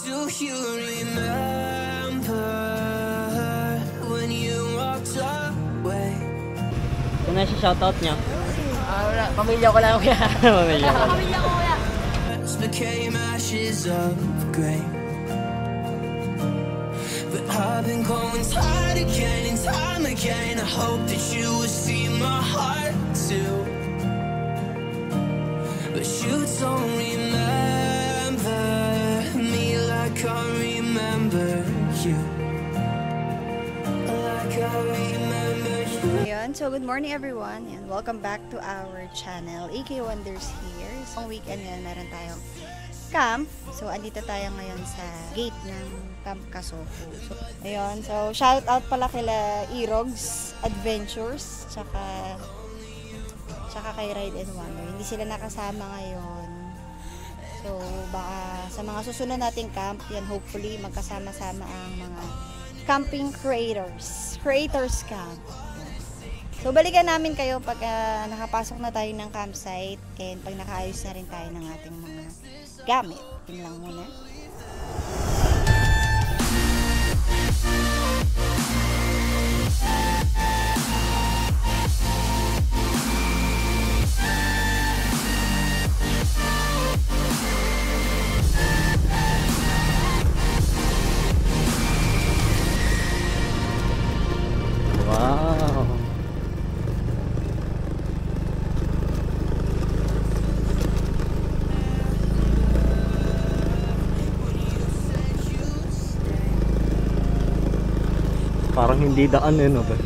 Do you remember when you walked away? Kung na siya shoutout niya. Wala, pamilya ko lang kuya. Pamilya ko. Pamilya ko kuya. Became ashes of grey. But I've been going tired again and time again. I hope that you will see my heart too. But you don't remember me like I remember you. Like I remember you. Ayan, so good morning everyone and welcome back to our channel. AK Wonders here. So weekend ngayon meron tayong camp. So andito tayo ngayon sa gate ng Camp Kasoku. So, ayun, so shout out pala kila Erogs Adventures tsaka kay Ride and Wonder. Hindi sila nakasama ngayon. So baka sa mga susunod nating camp, yan hopefully magkasama-sama ang mga camping creators camp. So balikan namin kayo pag nakapasok na tayo ng campsite and pag nakaayos na rin tayo ng ating mga gamit. Yun lang muna. Wow. Parang hindi daan no ba? Hindi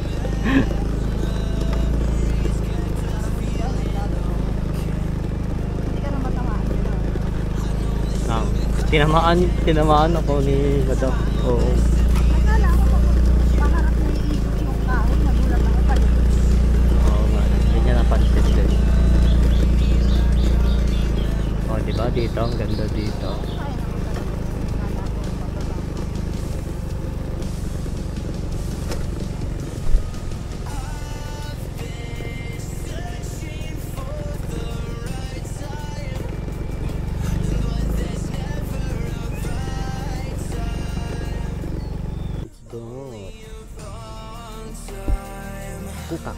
ka na matamaan. Tinamaan ako ni Madam. Oo. Akala ko paharap na iikot yung kahoy, nagulat ako pala. Oo nga, hindi niya napansin din. Oh, diba dito? Ang ganda dito. Kukak.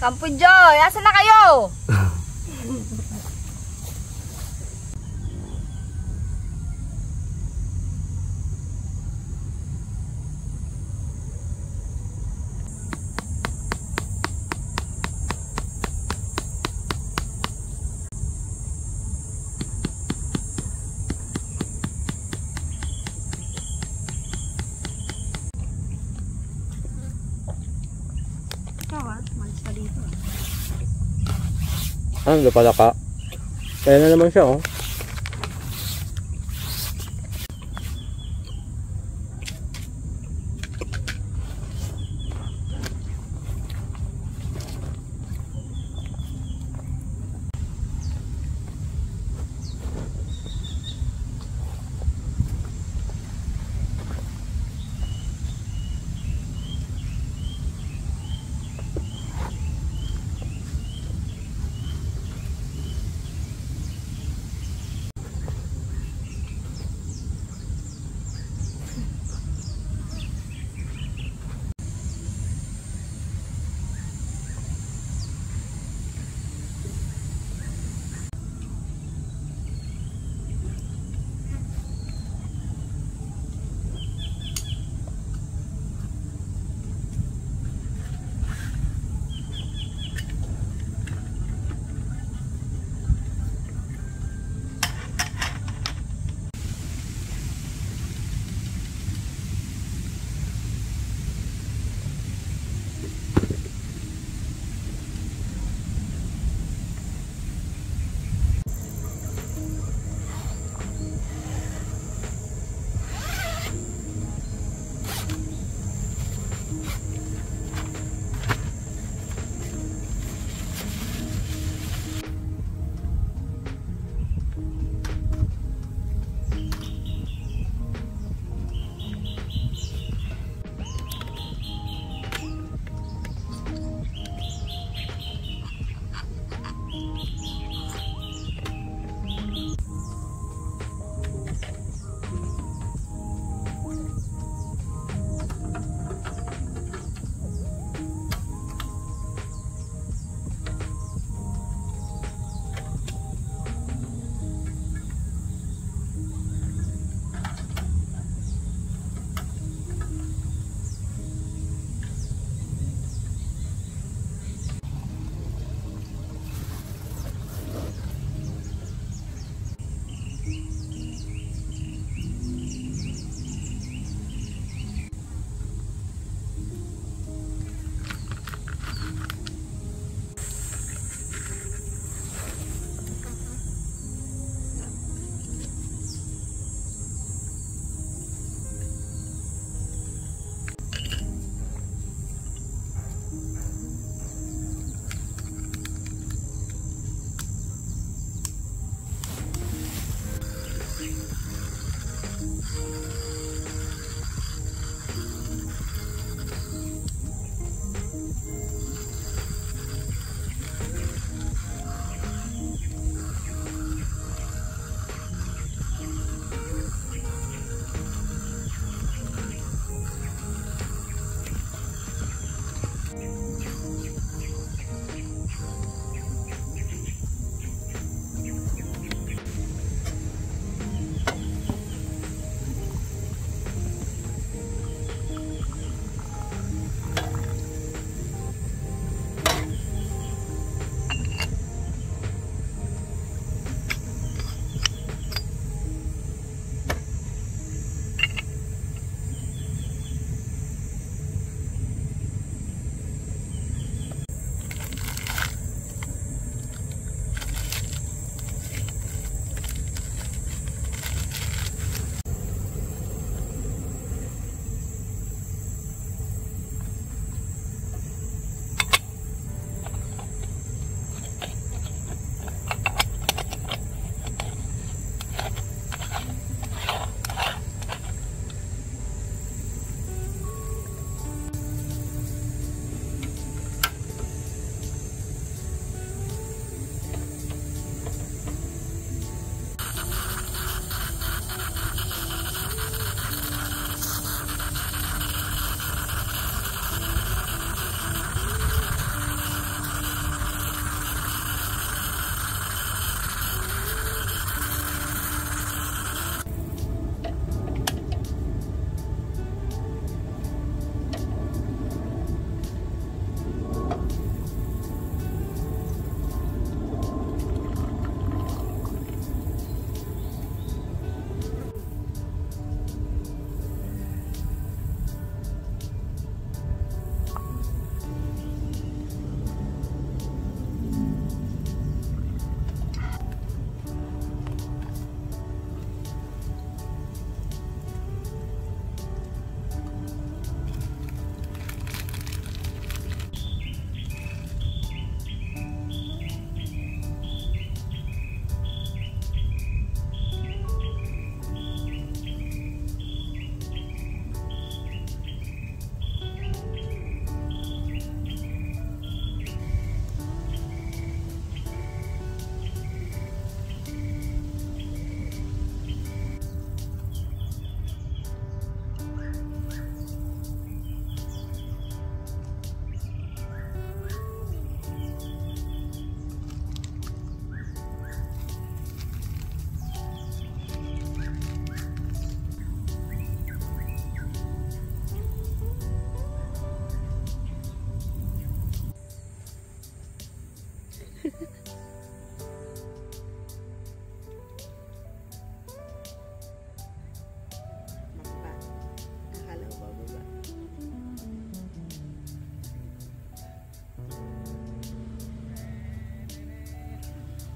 Kampo Joy, asan na kayo? Ano pala ka? Kaya na naman siya, oh.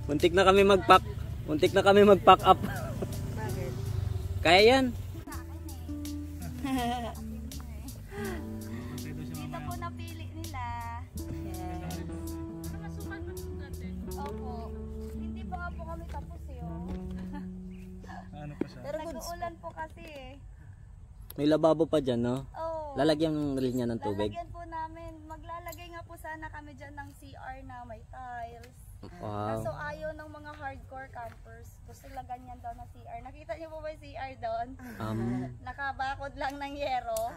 Muntik na kami mag-pack. Muntik na kami mag-pack up. Bakit? Kaya yan. Dito po napili nila. Yes. Opo. Hindi pa nga po kami tapos eh. Oh. Pero good. Nag-uulan po kasi eh. May lababo pa dyan, no? Oo. Lalagyan rin niya ng tubig. Lalagyan po namin. Maglalagay nga po sana kami dyan ng CR na may tiles. Wow. Kaso ayaw ng mga hardcore campers. Gusto nila ganyan daw na CR. Nakita niyo po ba yung CR doon? Nakabakod lang ng yero.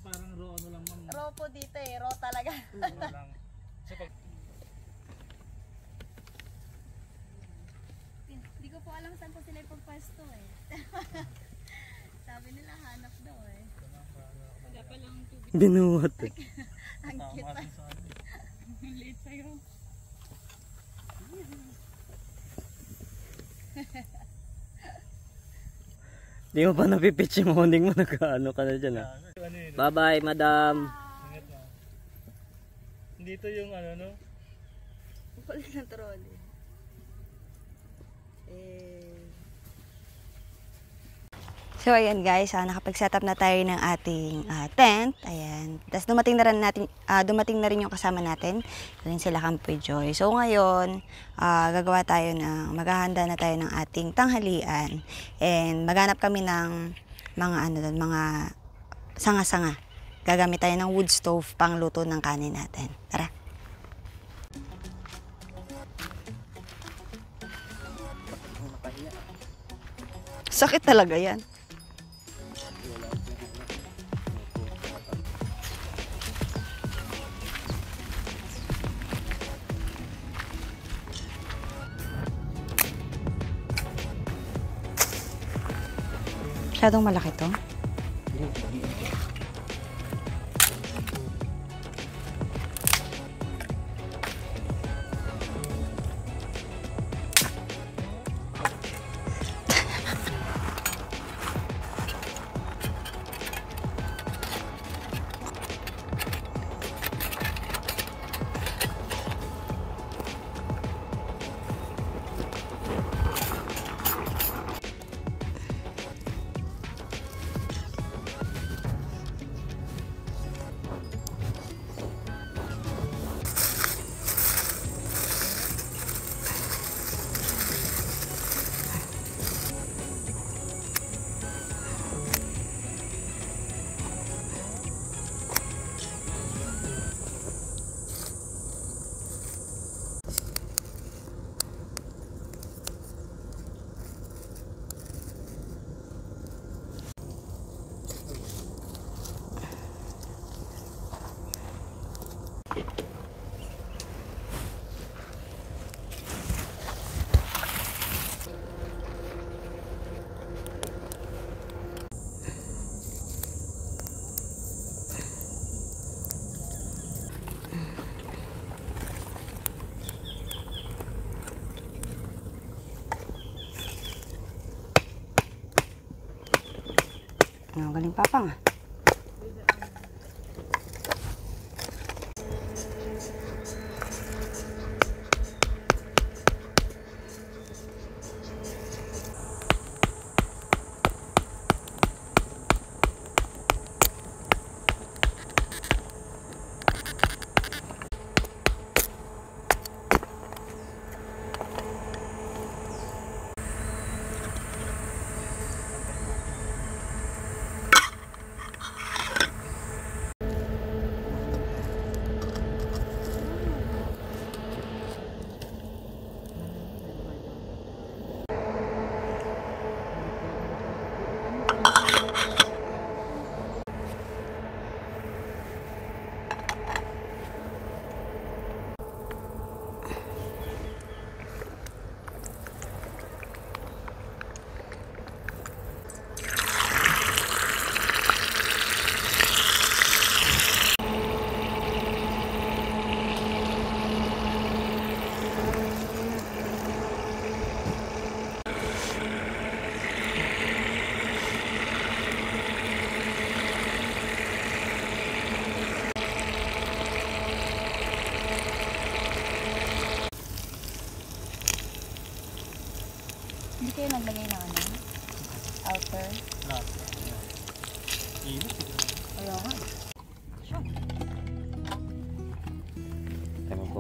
Parang raw ano lang ma'am. Raw po dito eh. Raw talaga. Lang. So, pag Hindi ko po alam saan po sila ipagpwesto eh. Sabi nila hanap daw eh. Wala pa lang tubig. Binuhat. Ang cute pa. Ang liit sa'yo. Di mo pa napipitch yung honing mo. Nag-ano ka na dyan, ah. ano yun? Bye-bye, madam. Ingat na. Dito yung ano no? Kulit ng trolley. So ayan guys, nakapag-set up na tayo ng ating tent. Ayan. Tapos dumating na rin yung kasama natin. Rin sila Kampoy Joy. So ngayon, maghahanda na tayo ng ating tanghalian. And maghanap kami ng mga sanga-sanga. Gagamit tayo ng wood stove pang luto ng kanin natin. Tara. Sakit talaga yan. Masyadong malaki to. Galing papang ah.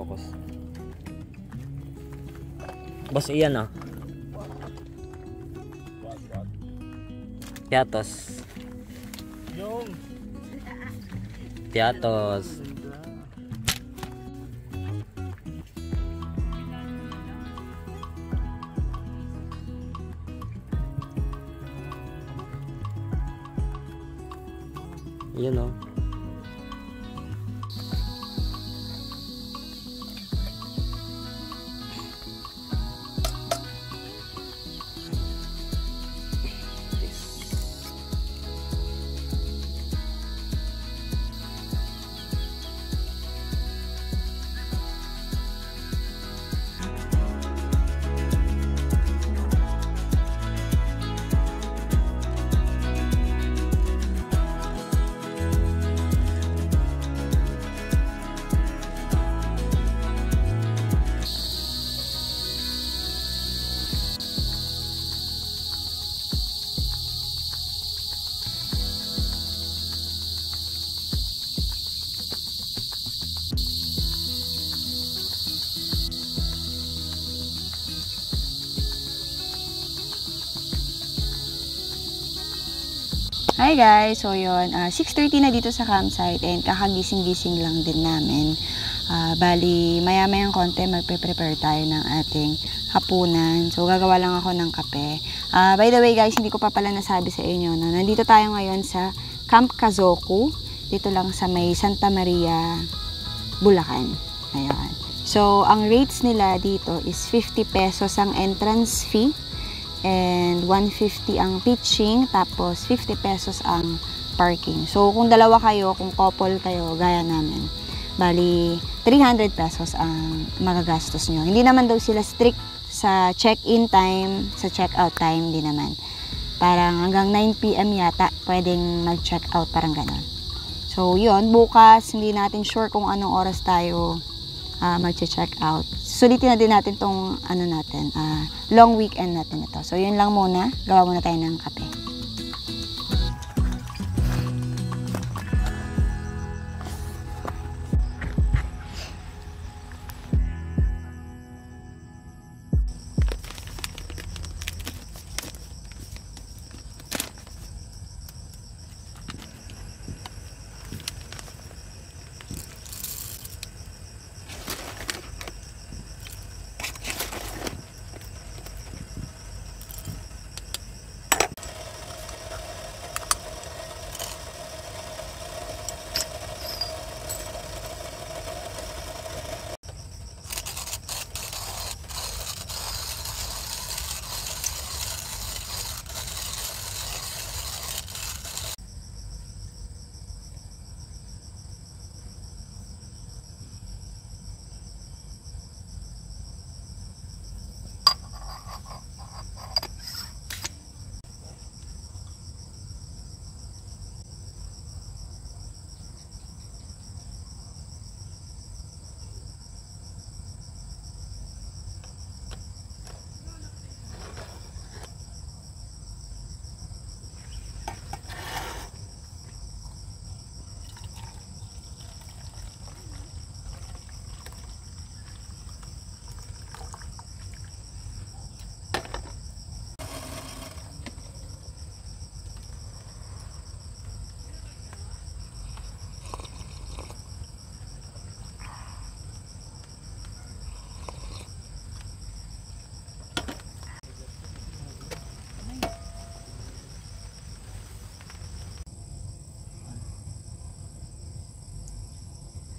focus. Boss, iyan ah. Piatos. Yung. Piatos. Yun o. Hi guys! So yun, 6:30 na dito sa campsite and kakagising-gising lang din namin. Bali, maya-mayang konti magpe-prepare tayo ng ating hapunan. So gagawa lang ako ng kape. By the way guys, hindi ko pa pala nasabi sa inyo, no? Nandito tayo ngayon sa Camp Kazoku. Dito lang sa may Santa Maria, Bulacan. Ayan. So ang rates nila dito is 50 pesos ang entrance fee. And 150 ang pitching, tapos 50 pesos ang parking. So, kung dalawa kayo, kung couple kayo, gaya namin, bali, 300 pesos ang magagastos nyo. Hindi naman daw sila strict sa check-in time, sa check-out time, hindi naman. Parang hanggang 9 PM yata, pwedeng mag-check-out, parang ganon. So, yun, bukas, hindi natin sure kung anong oras tayo mag-check out. Sulitin na din natin tong ano natin, long weekend natin ito. So yun lang muna, gawa muna tayo ng kape.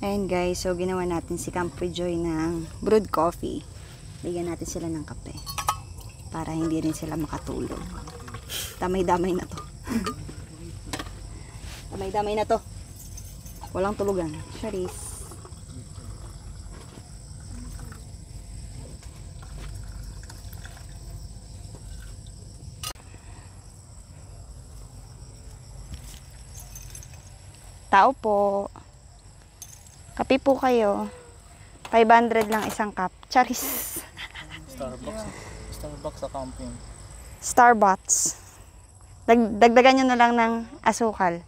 Ayan guys, so ginawa natin si Campo Joy ng brewed coffee. Bigyan natin sila ng kape. Para hindi rin sila makatulog. Damay-damay na to. Damay-damay na to. Walang tulugan. Charis. Tao po. Kape po kayo. 500 lang isang cup. Charis. Starbucks sa camping. Starbucks. Dagdagan nyo na lang ng asukal.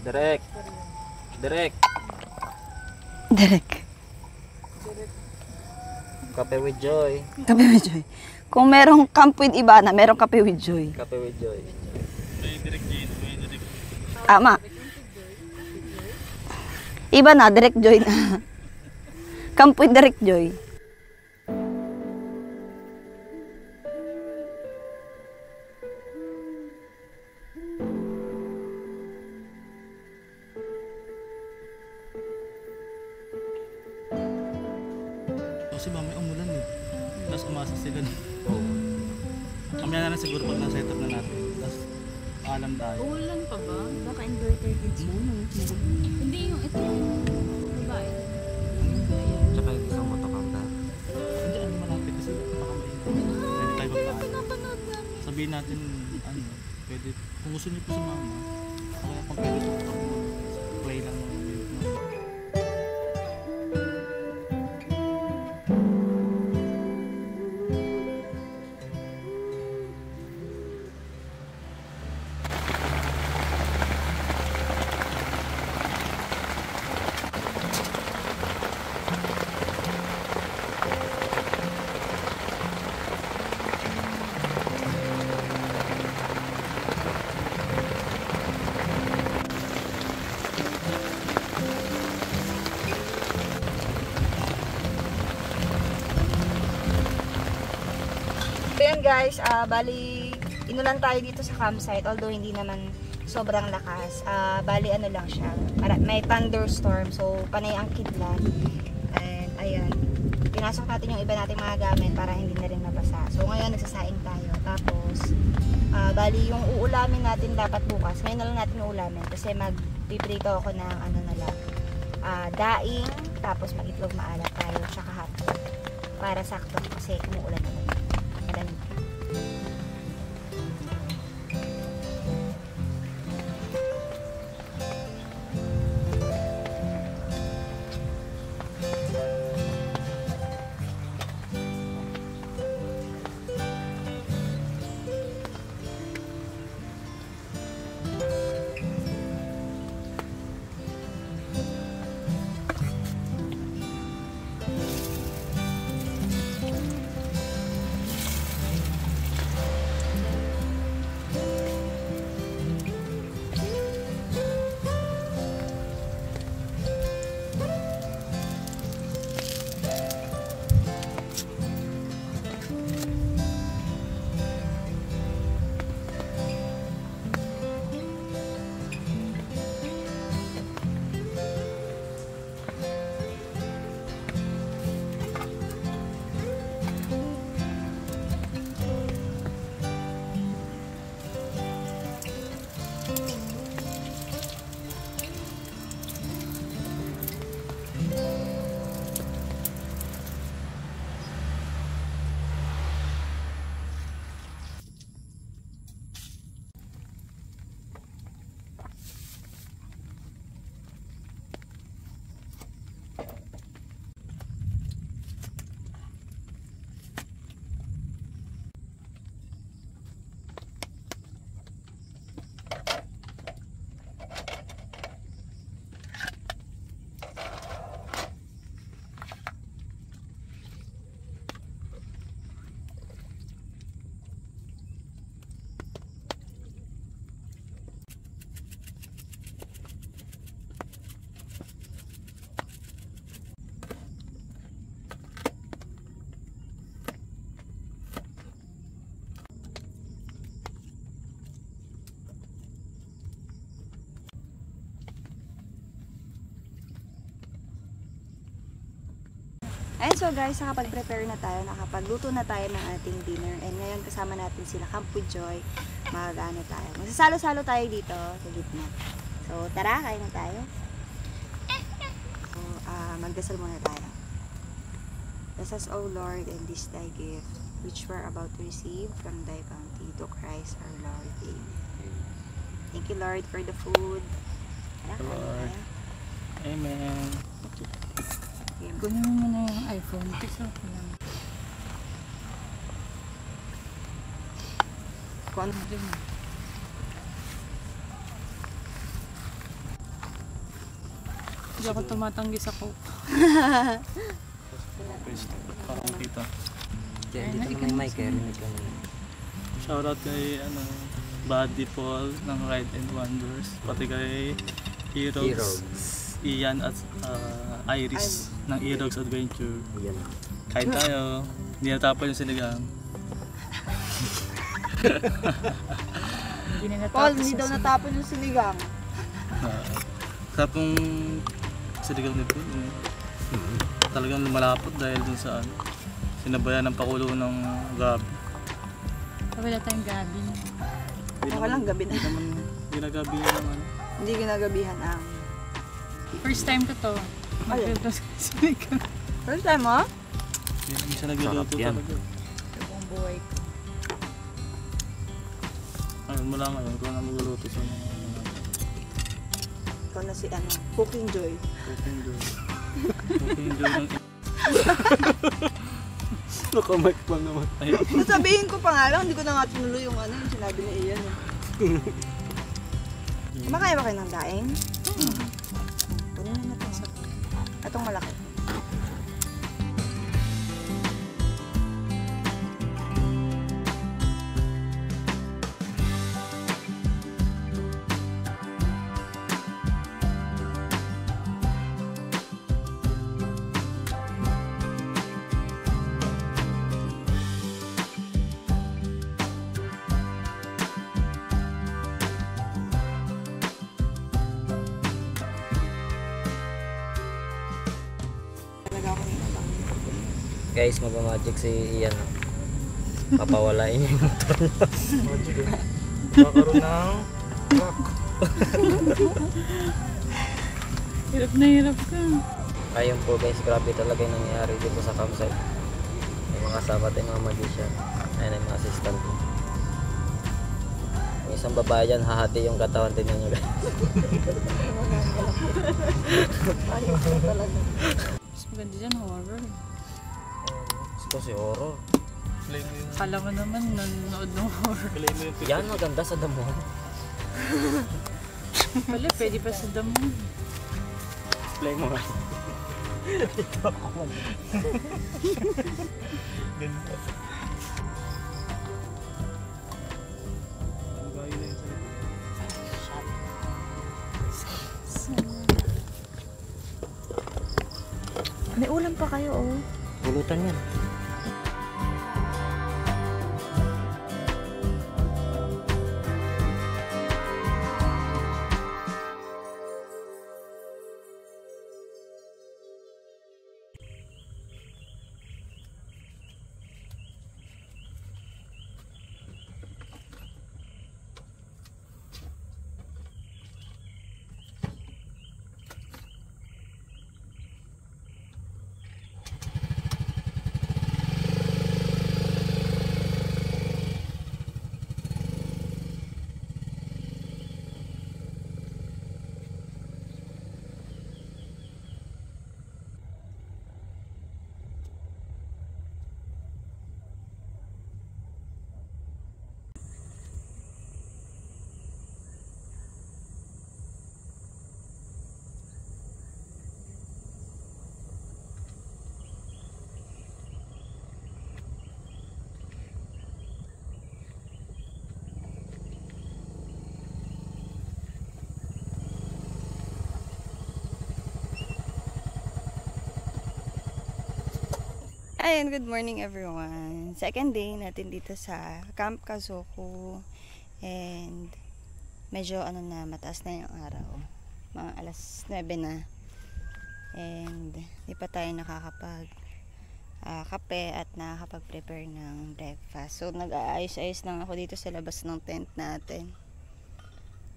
Direk. Direk. Direk. Kape with Joy. Kape with Joy. Kung merong camp with Ibana, merong kape with Joy. Kape with Joy. May direct Jane, may direct. Tama. Iba na, direct Joy na. Camp with direct Joy. Kasi ba may umulan eh. Tapos umasa sila. Kamaya na lang siguro pag na-set up na natin. Tapos alam tayo. Ulan pa ba? Baka inverter kids mo. Hindi yung ito yung babae. Tsaka yung isang motokanda. Hindi, ano malapit kasi baka mainit. Pwede tayo magpaan. Napanood namin. Sabihin natin, ano, pwede, kung gusto niyo po sa mama, kaya kung pwede po play lang ng video. So yan guys, bali inulan tayo dito sa campsite, although hindi naman sobrang lakas. Bali ano lang siya, may thunderstorm, so panay ang kidlat. And ayan, pinasok natin yung iba nating mga gamit para hindi na rin mabasa. So ngayon nagsasaing tayo. Tapos bali yung uulamin natin dapat bukas, ngayon na lang natin uulamin kasi magpiprito ako ng ano na lang, daing, tapos mag-itlog maalat tayo, tsaka hotdog para sakto kasi umuulan naman. Madami. And so guys, nakapag-prepare na tayo, nakapagluto na tayo ng ating dinner. And ngayon kasama natin sila Camp with Joy. Mag-ano tayo. Magsasalo-salo tayo dito sa gitna. So tara, kain na tayo. So, magdasal muna tayo. Bless us, O Lord, and this thy gift, which we're about to receive from thy bounty, to Christ our Lord. Amen. Thank you, Lord, for the food. Tara, kain na tayo. Amen. Kunin mo muna yung iPhone. Kasi ako lang. Kung ano. Hindi ako tumatanggi sa coke. Parang kita. Dito naman may mic, rinig ka naman. Shoutout kay Buddy Paul ng Ride and Wonders. Pati kay Heroes. Ian at Iris ng Heroes Adventure. Yan. Kain tayo. Hindi natapon yung sinigang. Hindi na natapos. Paul, hindi daw natapon yung sinigang. Sarap yung sinigang nito. Talagang lumalapot dahil dun sa sinabayan ng pakulo ng gabi. Wala tayong gabi. Ako lang gabi na. Hindi naman ginagabi ng Hindi ginagabihan ang. First time ko to. Magluto sa sinigang. First time mo? Hindi naman siya nagluluto Sarap yan. talaga. Buong buhay ko. Ayun mo lang ngayon kung ano magluluto sa mga Ikaw na si Cooking Joy. cooking joy. Cooking joy ng Nakamike pa naman. ayun. Nasabihin ko pa nga lang, hindi ko na nga tinuloy yung yung sinabi ni Ian. Kumakain ba kayo ng daing? Kunin na natin. Itong malaki. Guys, magmamagic si Ian. Papawalain niya yung motor niya. Magkakaroon ng rock. Hirap na hirap ka. Ayun po guys, grabe talaga yung nangyayari dito sa campsite. May mga kasama tayong mga magician. Ayun ang mga assistant ko. Yung isang babae dyan, hahati yung katawan din niyo guys. Mas maganda dyan, horror. Ito si Oro. Play mo yung Kala mo naman nanonood ng horror. play mo yung Yan, maganda sa damo. Pala, pwede pa sa damo. Play mo nga. ganda. Ang bahay na yun sa May ulam pa kayo, oh. Pulutan yan. Ayun, good morning everyone. Second day natin dito sa Camp Kasoku. And medyo mataas na yung araw. Mga alas 9 na. And di pa tayo nakakapag kape at nakakapag-prepare ng breakfast. So nag-aayos-ayos lang ako dito sa labas ng tent natin.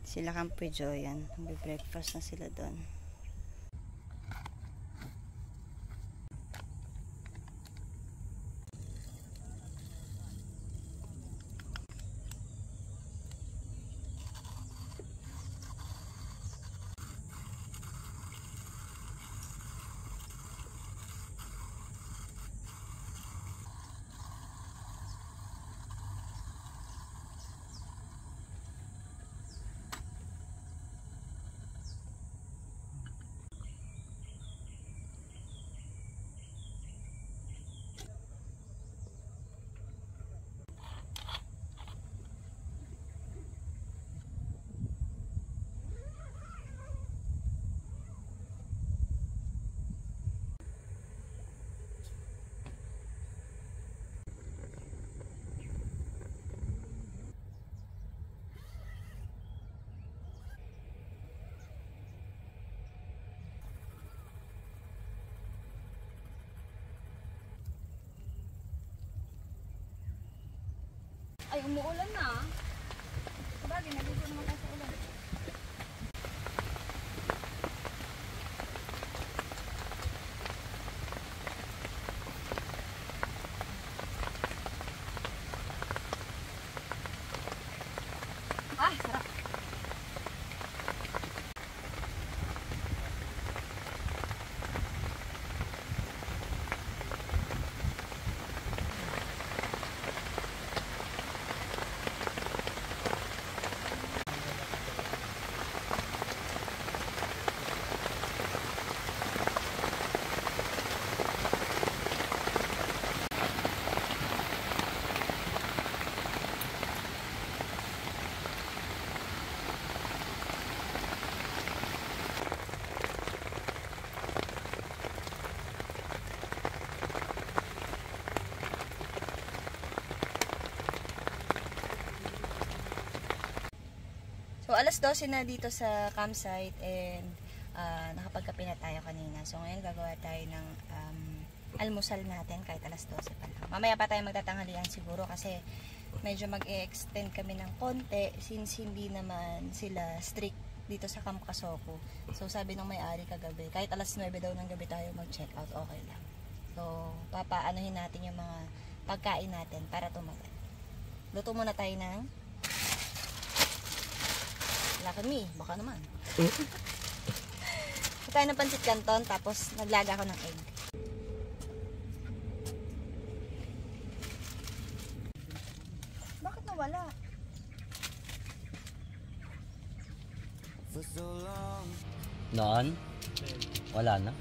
Sila Campo Joy yan. Mag-breakfast na sila doon. Ay, umuulan na. Sabagay, nandito naman tayo sa ulan. Ah, sarap. So, alas 12 na dito sa campsite and nakapagkape na tayo kanina. So, ngayon gagawa tayo ng almusal natin kahit alas 12 pa lang. Mamaya pa tayo magtatanghalian siguro kasi medyo mag-e-extend kami ng konti since hindi naman sila strict dito sa Camp Kasoko. So, sabi ng may-ari kagabi, kahit alas 9 daw ng gabi tayo mag-check out, okay lang. So, papaanohin natin yung mga pagkain natin para tumagal. Luto muna tayo ng lakami, baka naman. Tayo ng pancit canton, tapos naglaga ako ng egg. Bakit nawala? Noon? Wala na.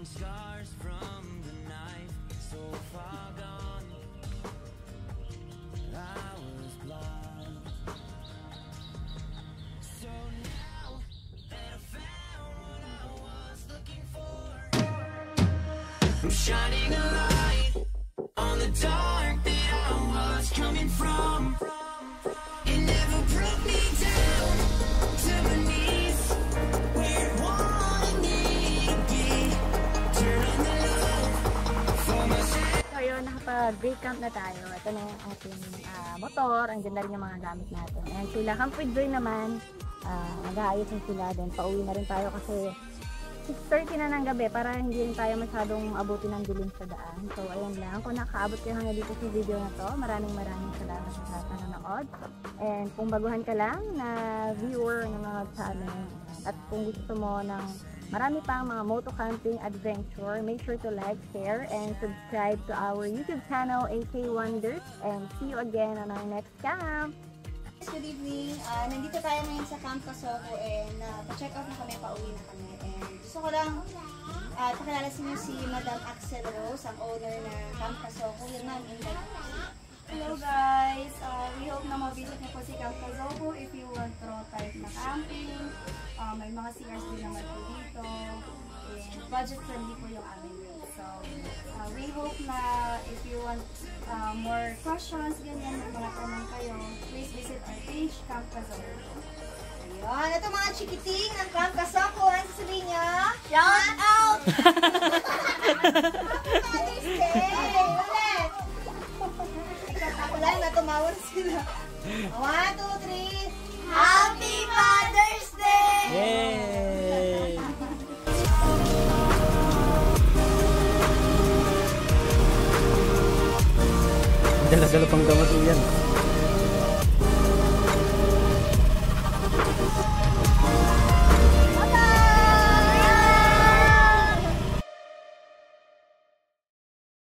Scars from the night, so far gone. I was blind. So now that I found what I was looking for, I'm shining a light on the dark that I was coming from. It never brought me down to my knees where it wanted me to be. So yun, nakapag-break camp na tayo. Ito na yung ating motor. Andyan na rin yung mga gamit natin. And sila, Camp with Joy naman, mag-aayos din sila. Then pauwi na rin tayo kasi 6:30 na ng gabi para hindi rin tayo masyadong abutin ng dilim sa daan. So ayun lang. Kung nakaabot kayo hanggang dito sa video na to, maraming salamat sa panonood. And kung baguhan ka lang na viewer ng mga channel at kung gusto mo ng marami pang mga moto camping adventure, make sure to like, share, and subscribe to our YouTube channel, AK Wonders. And see you again on our next camp! Good evening. Nandito tayo ngayon sa Camp Kasoko and pa-check out na kami, pauwi na kami. And gusto ko lang pakilala sa inyo si Madam Axel Rose, ang owner na Camp Kasoko. Yun na, invite ko. Hello guys! We hope na ma-visit niyo po si Camp Kasoko if you want raw type na camping. May mga CRs din naman po dito. And budget friendly po yung aming rate. So, we hope na if you want more questions, ganyan, may mga tanong kayo, please visit our page, Camp Kasoko. Ayun, ito mga chikiting ng Camp Kasoko. Ano sasabihin niya? Shout out! Mother's Day! Ulit! Ako lang na tumawag sila. 1, 2, 3. Happy Mother's Day! Yay! Dala-dala pang gamas yan.